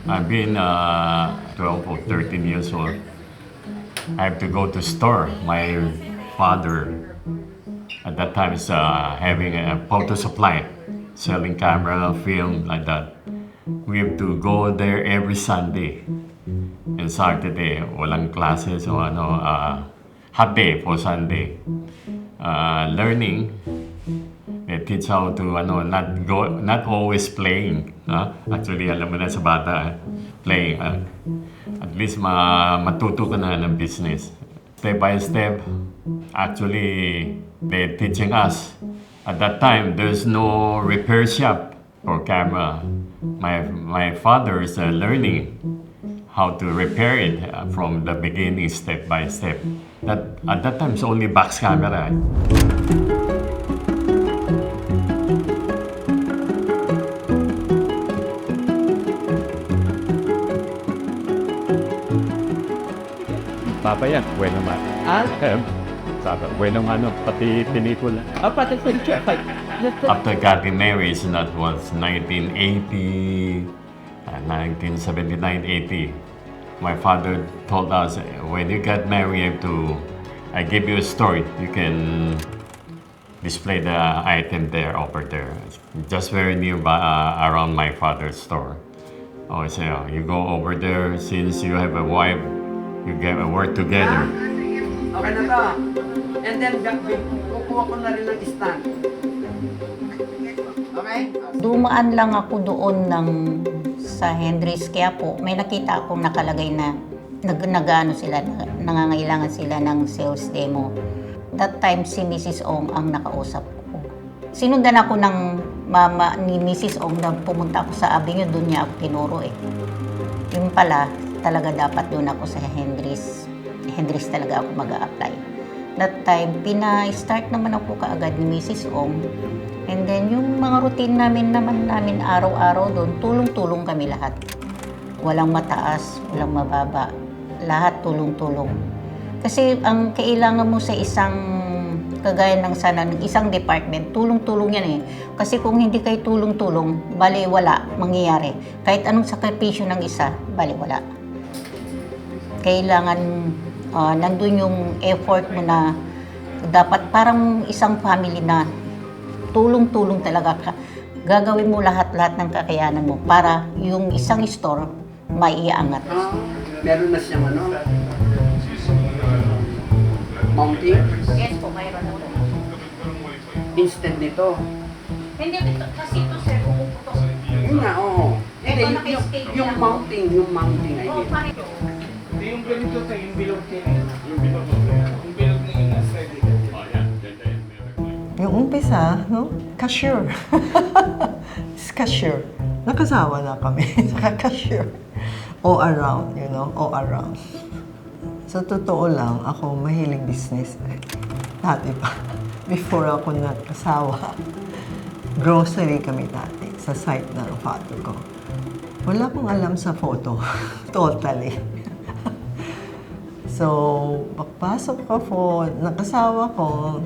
I've been 12 or 13 years old. I have to go to store. My father at that time is having a photo supply, selling camera, film, like that. We have to go there every Sunday and Saturday. Walang classes o ano, half day for Sunday. Learning. They teach how to not always playing. Actually, alam mo na sa bata, playing. At least matuto ka na ng business. Step by step, actually, they're teaching us. At that time, there's no repair shop for camera. My father is learning how to repair it from the beginning, step by step. At that time, it's only box camera. Papa yan, bueno man. Sabi, bueno ano, pati pinikula. Pati picture. After getting married, that was 1980, 1979, 80. My father told us, when you get married, I give you a store. You can display the item there, over there. Just very nearby, around my father's store. Oh, so you go over there, since you have a wife, you get work together. Okay na to. And then, kukuha ko na rin ng stand. Okay? Dumaan lang ako doon sa Henry's, kaya po may nakita akong nakalagay na nangangailangan sila ng sales demo. That time si Mrs. Ong ang nakausap ko. Sinundan ako ng mama ni Mrs. Ong na pumunta ako sa Avenue, doon niya ako tinuro eh. Yung pala, talaga dapat doon ako sa Henry's. Henry's talaga ako mag-a-apply. That time, pina-start naman ako kaagad ni Mrs. Ong. And then, yung mga routine namin araw-araw doon, tulong-tulong kami lahat. Walang mataas, walang mababa. Lahat tulong-tulong. Kasi ang kailangan mo sa isang, kagaya ng isang department, tulong-tulong yan eh. Kasi kung hindi kayo tulong-tulong, bali wala, mangyayari. Kahit anong sakripisyo ng isa, bali wala. Kailangan nandun yung effort mo na dapat parang isang family na tulong-tulong talaga ka. Gagawin mo lahat-lahat ng kakayanan mo para yung isang store maiangat. Meron na siyang mounting? Yes po, mayroon na po. Instead nito. Hindi, kasi ito sir, pumuputok. Yun nga, oo. Hindi, yung mounting I Oo, mean. paano? Yung ganito tayo, yung bilog niya. Yung bilog niya yung nasa dito. Yung umpisa, no? Cashier. Cashier. Nakasawa na kami sa cashier. All around, you know, all around. Sa totoo lang, ako mahilig business. Dati pa. Before ako nagkasawa, grocery kami dati sa site ng father ko. Wala akong alam sa photo. Totally. So, pagpasok ko po, nakasawa ko,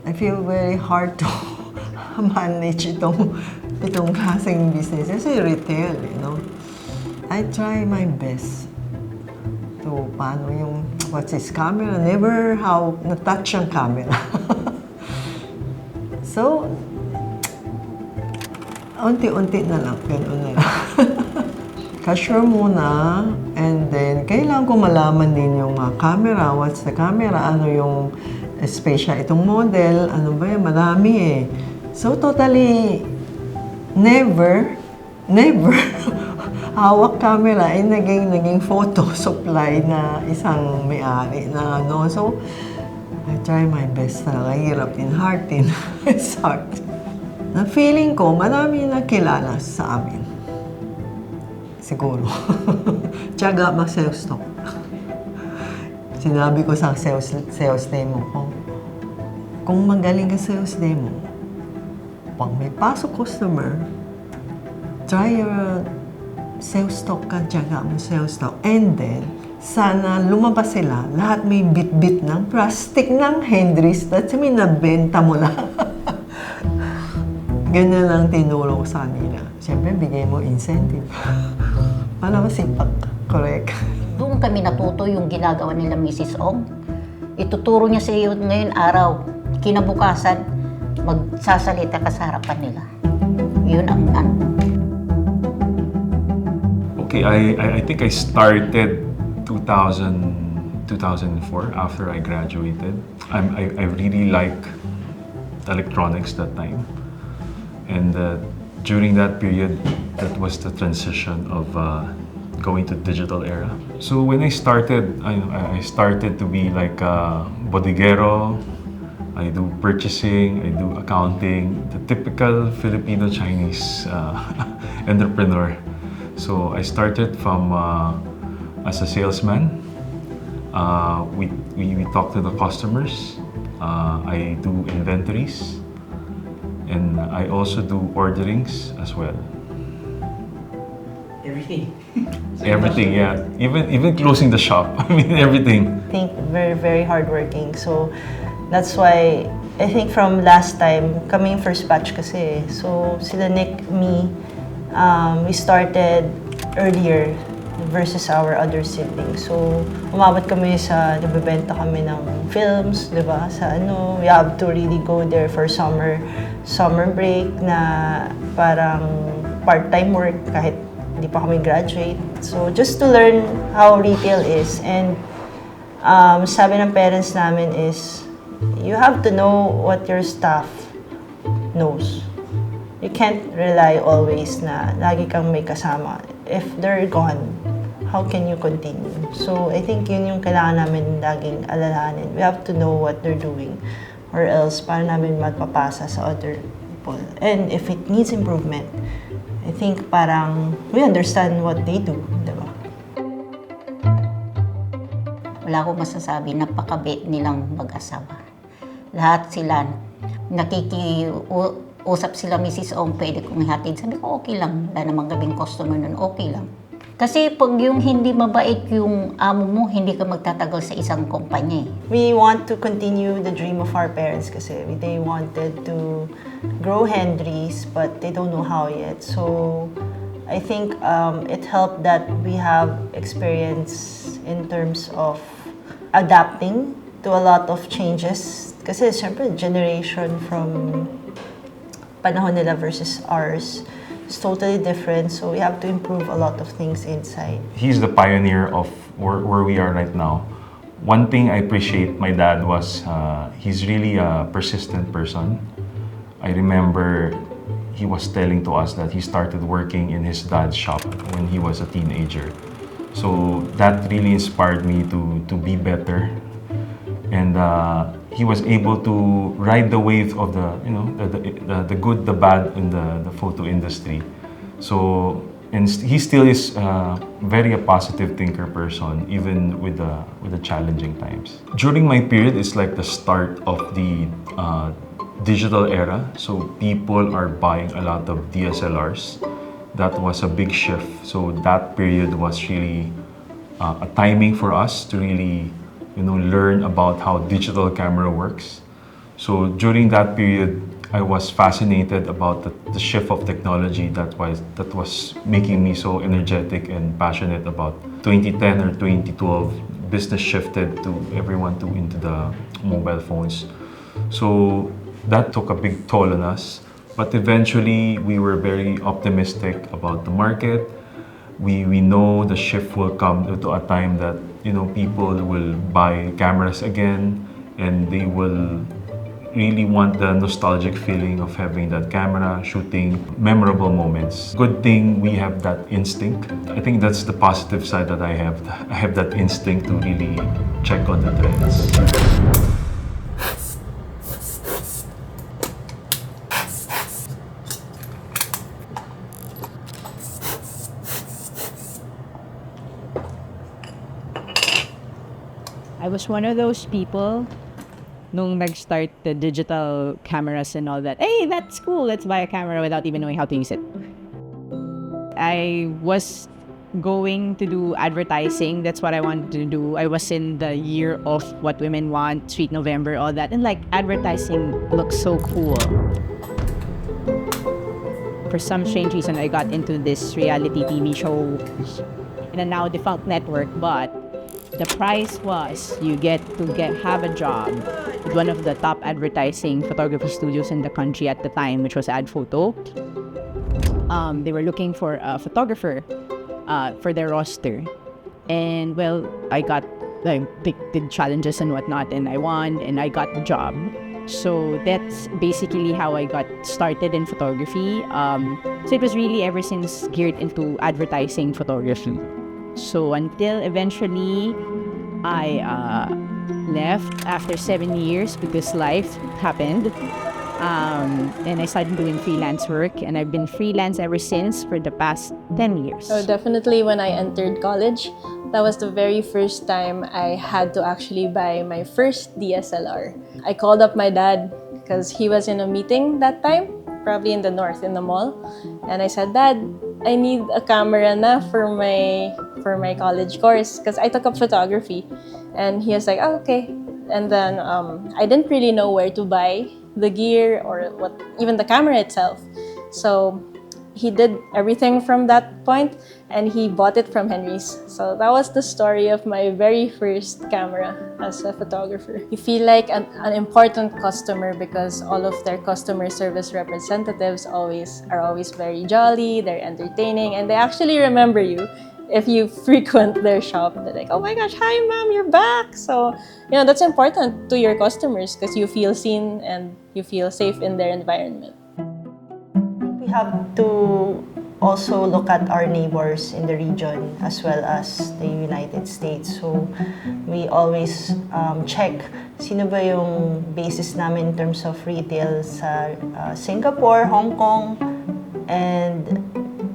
I feel very hard to manage itong klaseng business. Kasi retail, you know. I try my best to paano yung, what's this camera? Never how na-touch ang camera. So, unti-unti na lang, gano'n na lang. Cashier muna, and then kailangan ko malaman din yung camera, what's the camera, ano yung special itong model, ano ba yan, marami eh. So totally, never hawak camera ay naging photo supply na isang may-ari na ano. So, I try my best talaga. Hirap din, hard din. It's hard. Na feeling ko, marami na kilala sa amin. Siguro. Tiyaga mag-sales talk. Sinabi ko sa sales demo ko, kung magaling ka sales demo, pag may pasok customer, try your sales talk ka, tiyaga mo sales talk. And then, sana lumabas sila, lahat may bit-bit ng plastic ng hand wrist, at sabi nabenta mo lang. Ganyan lang tinuro ko sa kanila. Siyempre, bigay mo incentive. Para masipag. Correct. Doon kami natuto yung ginagawa nila Mrs. Ong. Ituturo niya sa iyo ngayon araw. Kinabukasan, magsasalita ka sa harapan nila. Yun ang ano. Okay, I think I started 2004 after I graduated. I really like electronics that time. And during that period, that was the transition of going to digital era. So when I started, I started to be like a bodeguero. I do purchasing, I do accounting, the typical Filipino-Chinese entrepreneur. So I started from as a salesman. We talk to the customers. I do inventories. And I also do orderings as well. Everything. Everything, yeah. Even closing the shop. I mean, everything. I think very, very hardworking. So that's why I think from last time, kami yung first batch kasi. So sila Nick, me, we started earlier versus our other siblings. So umabot kami sa, nagbebenta kami ng films, di ba? Sa ano, we have to really go there for summer break na parang part-time work kahit hindi pa kami graduate. So just to learn how retail is. And sabi ng parents namin is, you have to know what your staff knows. You can't rely always na lagi kang may kasama. If they're gone, how can you continue? So I think yun yung kailangan namin laging alalahanin. We have to know what they're doing or else para namin magpapasa sa other people. And if it needs improvement, I think parang we understand what they do, di ba? Wala akong masasabi, napakabait nilang mag-asawa. Lahat sila, nakikiusap sila, Mrs. Ong, pwede kong ihatid. Sabi ko, okay lang. Wala namang gabing customer nun, okay lang. Kasi pag yung hindi mabait yung amo mo, hindi ka magtatagal sa isang kumpanya. We want to continue the dream of our parents kasi they wanted to grow Hendry's but they don't know how yet. So I think it helped that we have experience in terms of adapting to a lot of changes. Kasi siyempre generation from panahon nila versus ours is totally different, so we have to improve a lot of things inside. He's the pioneer of where we are right now. One thing I appreciate my dad was he's really a persistent person. I remember he was telling to us that he started working in his dad's shop when he was a teenager. So that really inspired me to be better. And he was able to ride the wave of the good, the bad in the photo industry. So, and he still is very a positive thinker person, even with the challenging times. During my period, it's like the start of the digital era. So people are buying a lot of DSLRs. That was a big shift. So that period was really a timing for us to really learn about how digital camera works. So during that period, I was fascinated about the shift of technology that was making me so energetic and passionate about 2010 or 2012. Business shifted to everyone into the mobile phones. So that took a big toll on us. But eventually, we were very optimistic about the market. We know the shift will come to a time that people will buy cameras again, and they will really want the nostalgic feeling of having that camera, shooting memorable moments. Good thing we have that instinct. I think that's the positive side that I have. I have that instinct to really check on the trends. I was one of those people nung nag-start the digital cameras and all that. Hey, that's cool. Let's buy a camera without even knowing how to use it. I was going to do advertising. That's what I wanted to do. I was in the year of What Women Want, Sweet November, all that. And like advertising looks so cool. For some strange reason, I got into this reality TV show in a now defunct network, but the prize was you get to have a job with one of the top advertising photography studios in the country at the time, which was Ad Photo. They were looking for a photographer for their roster, and well, I got did challenges and whatnot, and I won, and I got the job. So that's basically how I got started in photography. So it was really ever since geared into advertising photography. So until eventually I left after 7 years because life happened. And I started doing freelance work, and I've been freelance ever since for the past 10 years. So definitely when I entered college, that was the very first time I had to actually buy my first DSLR. I called up my dad because he was in a meeting that time, probably in the north, in the mall. And I said, Dad, I need a camera na for my college course because I took up photography. And he was like, oh, okay. And then I didn't really know where to buy the gear or even the camera itself. So he did everything from that point, and he bought it from Henry's. So that was the story of my very first camera as a photographer. You feel like an important customer because all of their customer service representatives are always very jolly, they're entertaining, and they actually remember you. If you frequent their shop, they're like, oh my gosh, hi ma'am, you're back. So, that's important to your customers because you feel seen and you feel safe in their environment. We have to also look at our neighbors in the region as well as the United States. So we always check sino ba yung basis namin in terms of retail sa Singapore, Hong Kong, and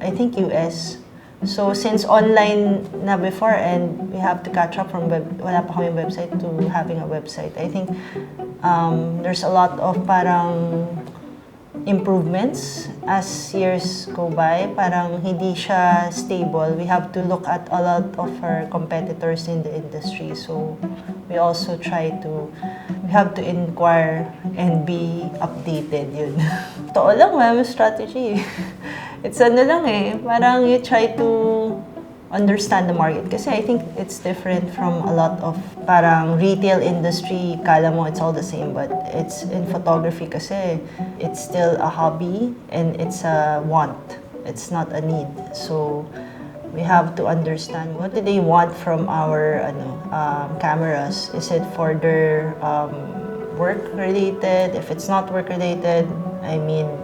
I think US. So since online na before and we have to catch up from wala pa kami website to having a website, I think there's a lot of parang improvements as years go by. Parang hindi siya stable. We have to look at a lot of our competitors in the industry. So we also we have to inquire and be updated yun. Totoo lang, ma'am, strategy. It's lang parang you try to understand the market. Kasi I think it's different from a lot of parang retail industry. Kala mo it's all the same, but it's in photography kasi it's still a hobby and it's a want. It's not a need. So we have to understand what do they want from our cameras. Is it for their work-related? If it's not work-related,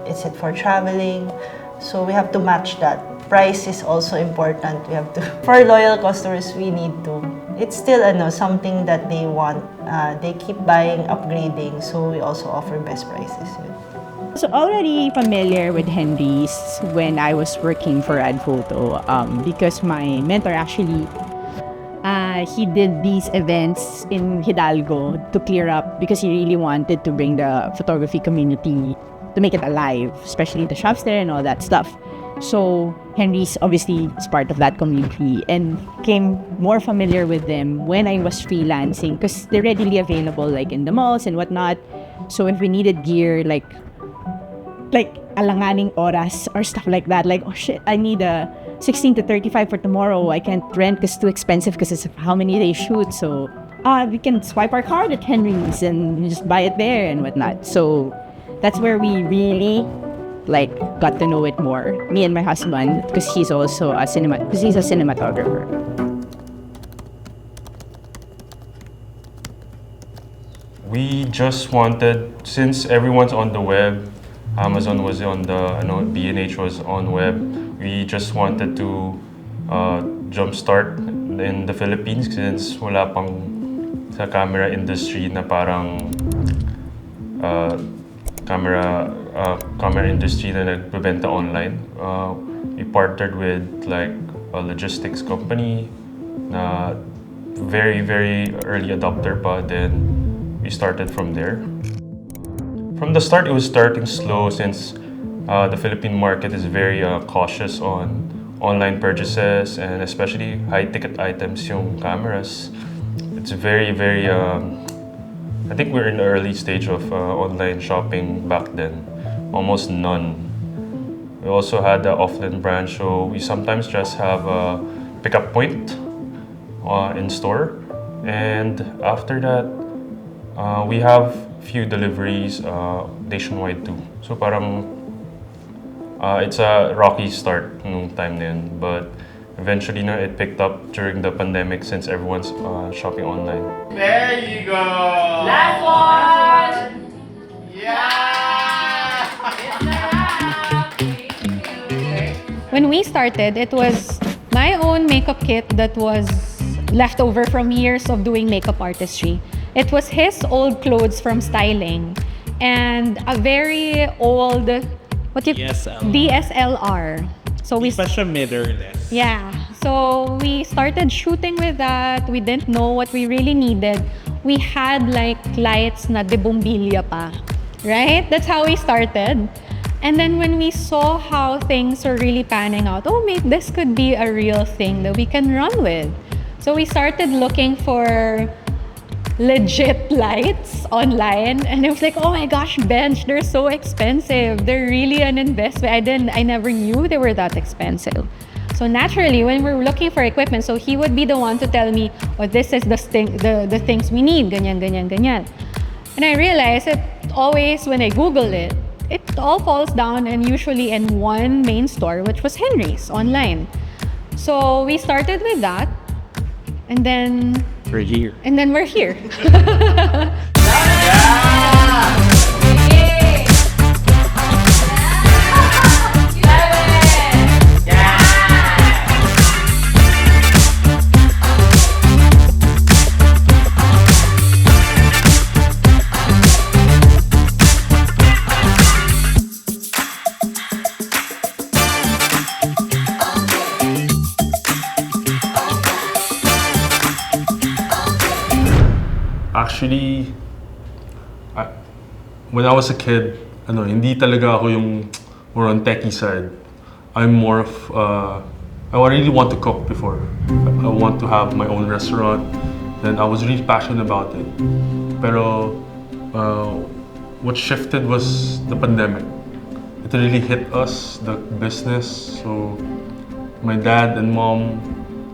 is it for traveling? So we have to match that. Price is also important. We have to, for loyal customers, we need to. It's still something that they want. They keep buying, upgrading. So we also offer best prices. So already familiar with Henry's when I was working for Ad Photo because my mentor actually he did these events in Hidalgo to clear up because he really wanted to bring the photography community to make it alive, especially the shops there and all that stuff. So Henry's obviously is part of that community and became more familiar with them when I was freelancing because they're readily available like in the malls and whatnot. So if we needed gear like alanganing oras or stuff like that, like, oh shit, I need a 16 to 35 for tomorrow. I can't rent because it's too expensive because it's how many they shoot. So we can swipe our card at Henry's and just buy it there and whatnot. So that's where we really got to know it more. Me and my husband, because he's also a cinematographer. We just wanted, since everyone's on the web, Amazon was on the, BNH was on web, we just wanted to jumpstart in the Philippines since wala pang sa camera industry na parang camera industry na nagbebenta online. We partnered with a logistics company na very, very early adopter pa, then we started from there. From the start, it was starting slow since the Philippine market is very cautious on online purchases, and especially high-ticket items, yung cameras. It's very, very, I think we're in the early stage of online shopping back then. Almost none. We also had the offline branch, so we sometimes just have a pickup point in store. And after that, we have few deliveries nationwide too. So parang it's a rocky start nung time na yun. But eventually na it picked up during the pandemic since everyone's shopping online. There you go! Last one! Yeah! When we started, it was my own makeup kit that was left over from years of doing makeup artistry. It was his old clothes from styling and a very old DSLR. So we Special mirrorless. Yeah. So we started shooting with that. We didn't know what we really needed. We had like lights na de bombilya pa. Right? That's how we started. And then when we saw how things are really panning out, oh, maybe this could be a real thing that we can run with. So we started looking for legit lights online, and it was like, oh my gosh, BENJ, they're so expensive. They're really an investment. I never knew they were that expensive. So naturally, when we're looking for equipment, so he would be the one to tell me, oh, this is the things we need, ganyan, ganyan, ganyan. And I realized that always when I Google it, it all falls down and usually in one main store, which was Henry's online. So we started with that, and then we're here. And then we're here. Actually, when I was a kid, hindi talaga ako yung more on techie side. I'm more of, I really want to cook before. I want to have my own restaurant, and I was really passionate about it. Pero what shifted was the pandemic. It really hit us, the business. So my dad and mom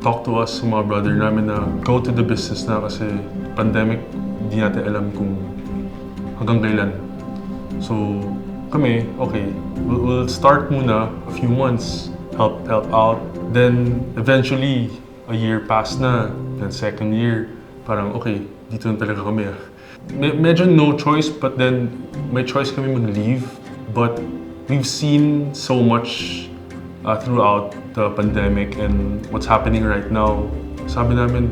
talked to us, mga brother namin, na go to the business na kasi pandemic, di natin alam kung hanggang kailan. So kami, okay, we'll start muna a few months, help out. Then eventually, a year passed na, then second year, parang okay, dito na talaga kami. Medyo no choice, but then may choice kami mag-leave. But we've seen so much throughout the pandemic and what's happening right now. Sabi namin,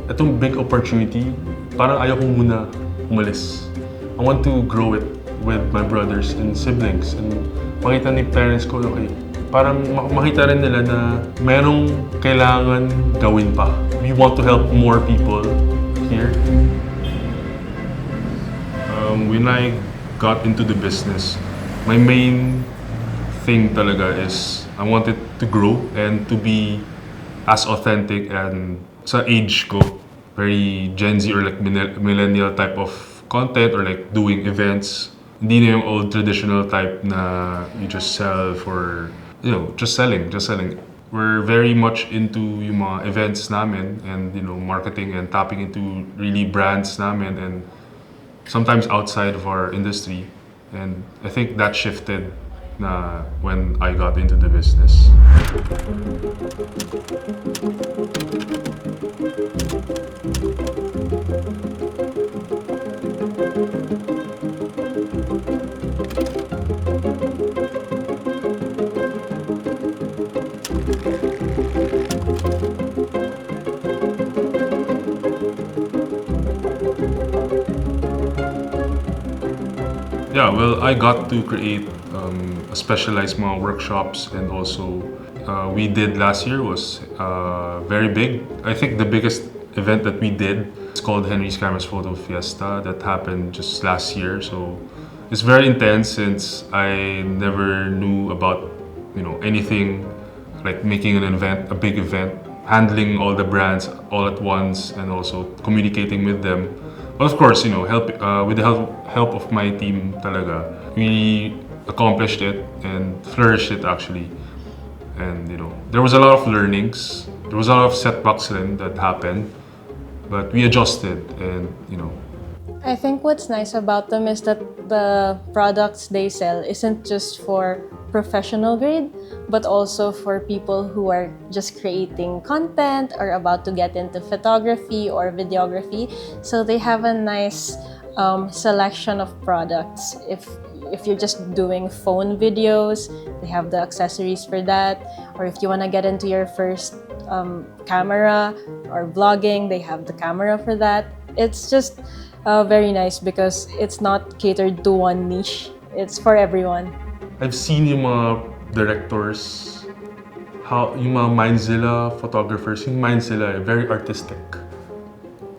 itong big opportunity, parang ayaw ko muna umalis. I want to grow it with my brothers and siblings. And makita ni parents ko, okay, parang makita rin nila na merong kailangan gawin pa. We want to help more people here. When I got into the business, my main thing talaga is I wanted to grow and to be as authentic and sa age ko, very Gen Z or like millennial type of content or like doing events. Hindi na yung old traditional type na you just sell for, just selling. We're very much into yung mga events namin and, marketing and tapping into really brands namin and sometimes outside of our industry. And I think that shifted na when I got into the business. Yeah, well, I got to create specialized mga workshops, and also we did last year was very big. I think the biggest event that we did, it's called Henry's Cameras Photo Fiesta, that happened just last year. So it's very intense since I never knew about anything like making an event, a big event, handling all the brands all at once, and also communicating with them. But of course, you know, with the help of my team talaga, we accomplished it and flourished it actually. And you know, there was a lot of learnings. There was a lot of setbacks then that happened, but we adjusted, and you know. I think what's nice about them is that the products they sell isn't just for professional grade, but also for people who are just creating content or about to get into photography or videography. So they have a nice selection of products. If you're just doing phone videos, they have the accessories for that. Or if you want to get into your first camera or vlogging, they have the camera for that. It's just very nice because it's not catered to one niche. It's for everyone. I've seen yung mga directors, yung mga Mindzilla photographers, yung Mindzilla very artistic.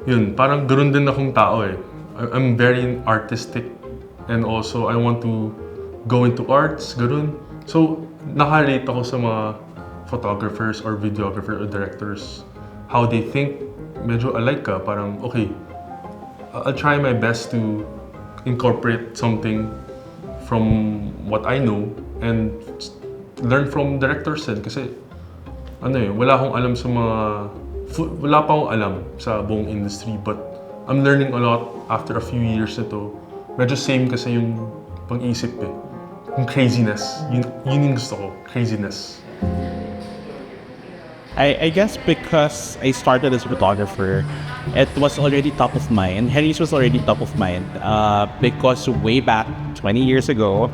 Yun, parang ganoon din akong tao eh. I'm very artistic and also I want to go into arts, ganoon. So, nakarelate ako sa mga photographers or videographers or directors. How they think, medyo alike ka, parang okay, I'll try my best to incorporate something from what I know and learn from directors din kasi ano eh, wala akong alam sa wala pa akong alam sa buong industry, but I'm learning a lot after a few years nito. Medyo same kasi yung pang-isip eh. Yung craziness. Yun yung gusto ko, craziness. I guess because I started as a photographer, it was already top of mind. Henry's was already top of mind because way back 20 years ago,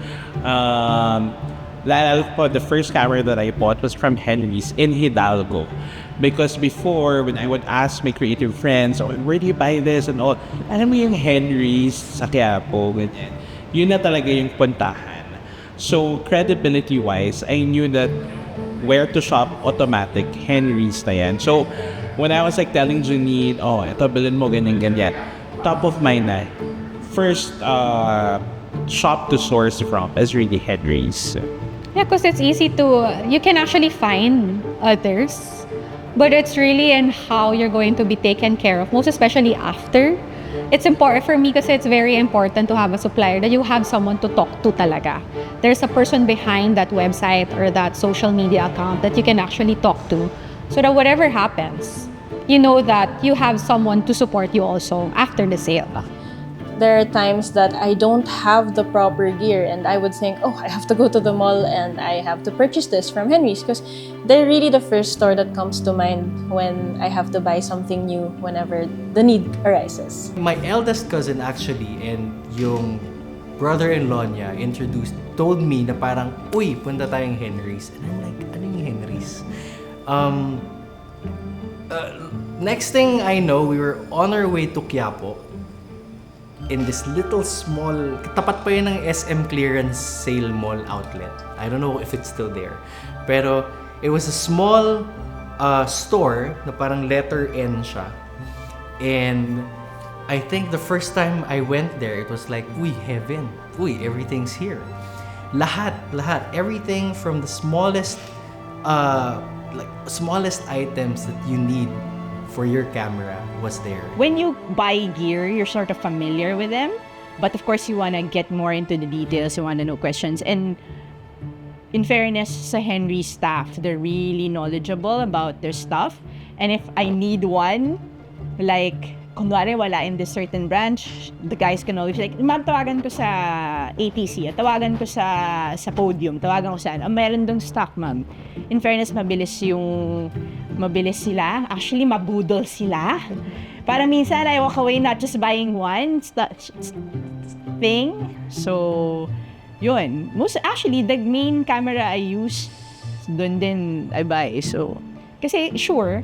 the first camera that I bought was from Henry's in Hidalgo. Because before, when I would ask my creative friends, oh, where do you buy this and all, alam mo yung Henry's sa Quiapo, ganyan. Yun na talaga yung puntahan. So credibility-wise, I knew that where to shop automatic, Henry's na yan. So, when I was like telling Janine, oh, ito bilhin mo, ganyan. Top of mind na, first shop to source from is really Henry's. Yeah, because it's easy you can actually find others, but it's really in how you're going to be taken care of, most especially after. It's important for me kasi it's very important to have a supplier that you have someone to talk to talaga. There's a person behind that website or that social media account that you can actually talk to so that whatever happens, you know that you have someone to support you also after the sale. There are times that I don't have the proper gear and I would think, oh, I have to go to the mall and I have to purchase this from Henry's because they're really the first store that comes to mind when I have to buy something new whenever the need arises. My eldest cousin actually and yung brother-in-law niya told me na parang, uy, punta tayong Henry's. And I'm like, ano yung Henry's? Next thing I know, we were on our way to Quiapo in this little small, tapat pa yun ng SM clearance sale mall outlet. I don't know if it's still there. Pero it was a small store na parang letter N siya. And I think the first time I went there, it was like, uy, heaven. Uy, everything's here. Lahat. Everything from the smallest items that you need for your camera was there. When you buy gear, you're sort of familiar with them. But of course, you want to get more into the details. You want to know questions. And in fairness sa Henry staff, they're really knowledgeable about their stuff. And if I need one, like, kunwari wala in this certain branch, the guys can always like, ma'am, tawagan ko sa ATC, tawagan ko sa podium, tawagan ko sa ano. Meron dong stock, ma'am. In fairness, mabilis sila. Actually, mabudol sila. Para minsan, I walk away not just buying one thing. So, yun. Actually, the main camera I use, doon din I buy. So, kasi sure.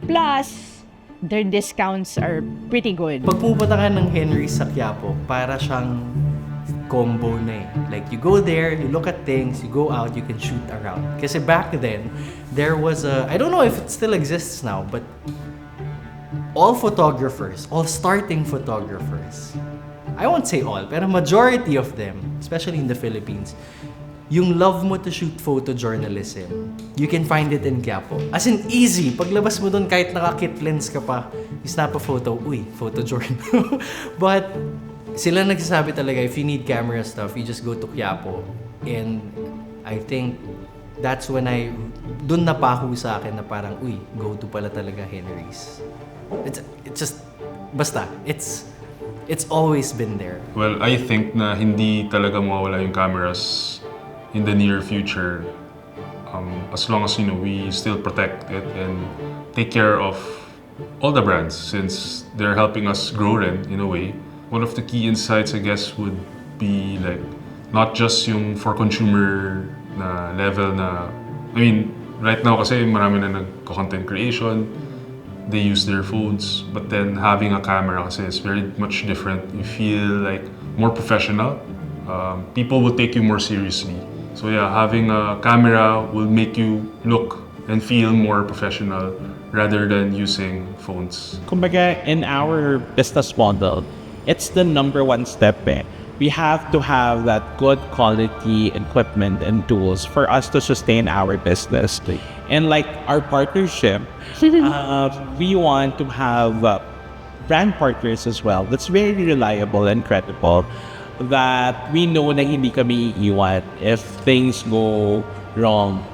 Plus, their discounts are pretty good. Pag pupunta ka ng Henry sa Quiapo, para siyang combo na eh. Like, you go there, you look at things, you go out, you can shoot around. Kasi back then, there was I don't know if it still exists now, but all starting photographers, I won't say all, pero majority of them, especially in the Philippines, yung love mo to shoot photojournalism, you can find it in Quiapo. As in, easy. Paglabas mo dun, kahit naka-kit lens ka pa, you snap a photo, uy, photojournal. But, sila nagsasabi talaga, if you need camera stuff, you just go to Quiapo. And I think, that's when dun napako sa akin na parang, uy, go to pala talaga Henry's. It's just, basta, it's always been there. Well, I think na hindi talaga mawawala yung cameras in the near future, as long as we still protect it and take care of all the brands, since they're helping us grow rin in a way. One of the key insights, I guess, would be like not just yung for consumer na level na, I mean, right now kasi marami na nag-content creation, they use their phones, but then having a camera kasi is very much different. You feel like more professional. People will take you more seriously. So yeah, having a camera will make you look and feel more professional rather than using phones. Kumbaga, in our business model, it's the number one step. We have to have that good quality equipment and tools for us to sustain our business. And like our partnership, we want to have brand partners as well that's very reliable and credible, that we know na hindi kami iiwan if things go wrong.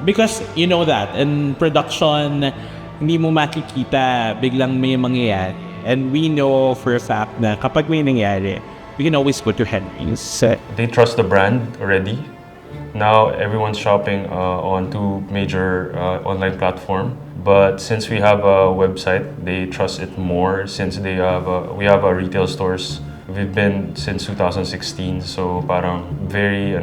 Because you know that in production, hindi mo makikita, biglang may mangyayari. And we know for a fact na kapag may nangyari, we can always go to Henry's. They trust the brand already. Now everyone's shopping on two major online platform. But since we have a website, they trust it more since we have a retail stores. We've been since 2016, so parang very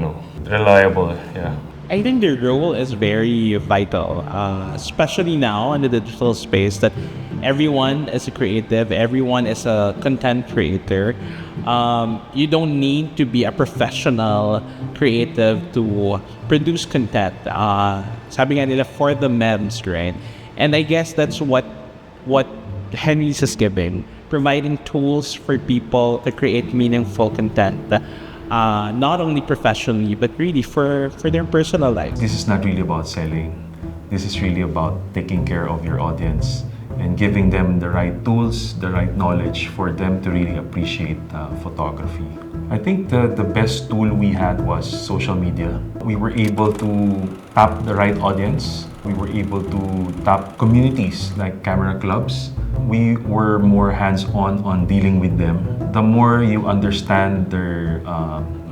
reliable. Yeah. I think their role is very vital, especially now in the digital space, that everyone is a creative, everyone is a content creator. You don't need to be a professional creative to produce content. Sabi nga nila, for the memes, right? And I guess that's what Henry's is giving, providing tools for people to create meaningful content. Not only professionally, but really for their personal life. This is not really about selling. This is really about taking care of your audience and giving them the right tools, the right knowledge for them to really appreciate photography. I think the best tool we had was social media. We were able to tap the right audience. We were able to tap communities like camera clubs. We were more hands-on on dealing with them. The more you understand their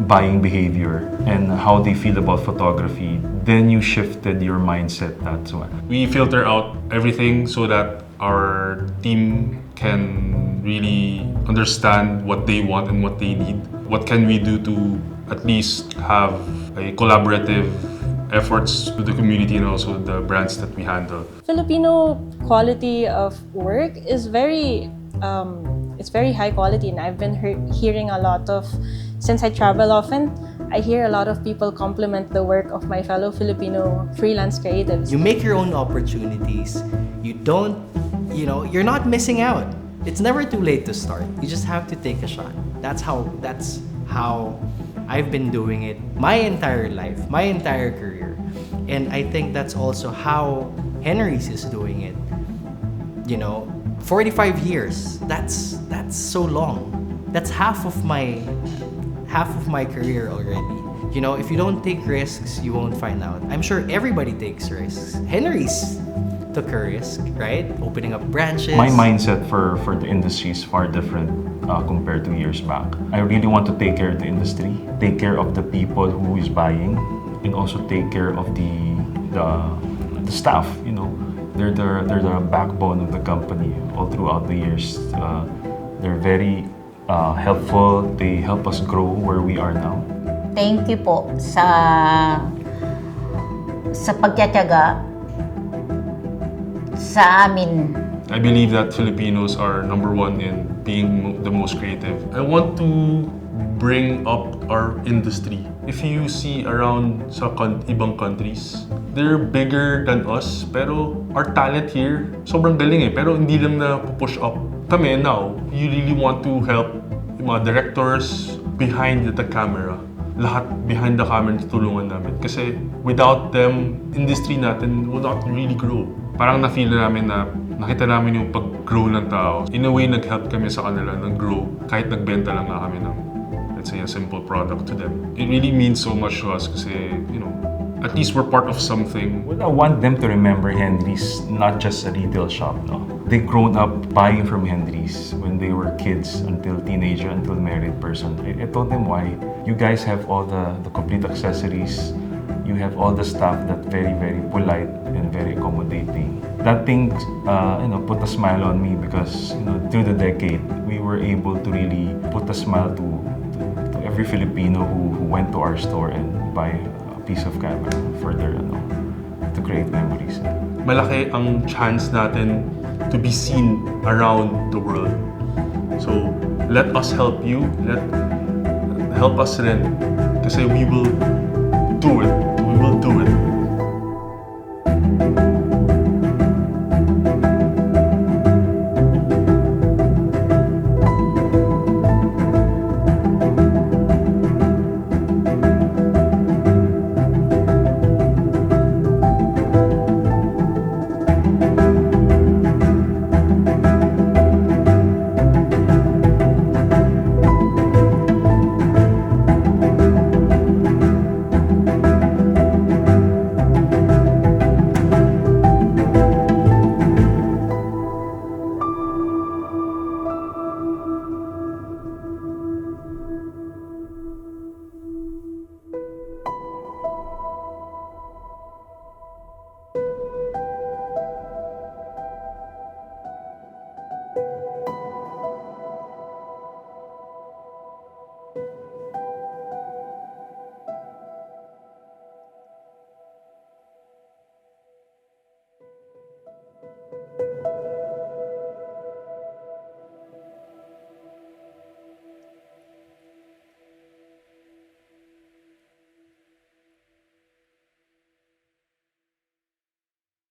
buying behavior and how they feel about photography, then you shifted your mindset that way. We filter out everything so that our team can really understand what they want and what they need. What can we do to at least have a collaborative efforts to the community and also the brands that we handle. Filipino quality of work is it's very high quality, and I've been hearing a lot of, since I travel often, I hear a lot of people compliment the work of my fellow Filipino freelance creatives. You make your own opportunities. You don't, you're not missing out. It's never too late to start. You just have to take a shot. That's how I've been doing it my entire life, my entire career. And I think that's also how Henry's is doing it. 45 years. That's so long. That's half of my career already. If you don't take risks, you won't find out. I'm sure everybody takes risks. Henry's took a risk, right? Opening up branches. My mindset for the industry is far different compared to years back. I really want to take care of the industry, take care of the people who is buying, and also take care of the staff. They're the backbone of the company all throughout the years. They're very helpful. They help us grow where we are now. Thank you po sa pagtitiyaga sa amin. I believe that Filipinos are number one in being the most creative. I want to bring up our industry. If you see around sa ibang countries, they're bigger than us, pero our talent here, sobrang galing pero hindi lang na push up. Kami now, you really want to help yung mga directors behind the camera. lahat behind the camera tutulungan namin. Kasi without them, industry natin will not really grow. Parang na-feel namin na nakita namin yung pag-grow ng tao. In a way, nag-help kami sa kanila nag-grow kahit nagbenta lang nga kami ng, let's say, a simple product to them. It really means so much to us kasi, you know, at least we're part of something. Well, I want them to remember Henry's not just a retail shop, no? They grown up buying from Henry's when they were kids until teenager, until married person. I told them why. You guys have all the complete accessories. You have all the staff that very, very polite and very accommodating. That thing, you know, put a smile on me because, you know, through the decade, we were able to really put a smile to every Filipino who went to our store and buy piece of camera for their, to create memories. Malaki ang chance natin to be seen around the world. So, let us help you. Help us rin. Kasi we will do it. We will do it.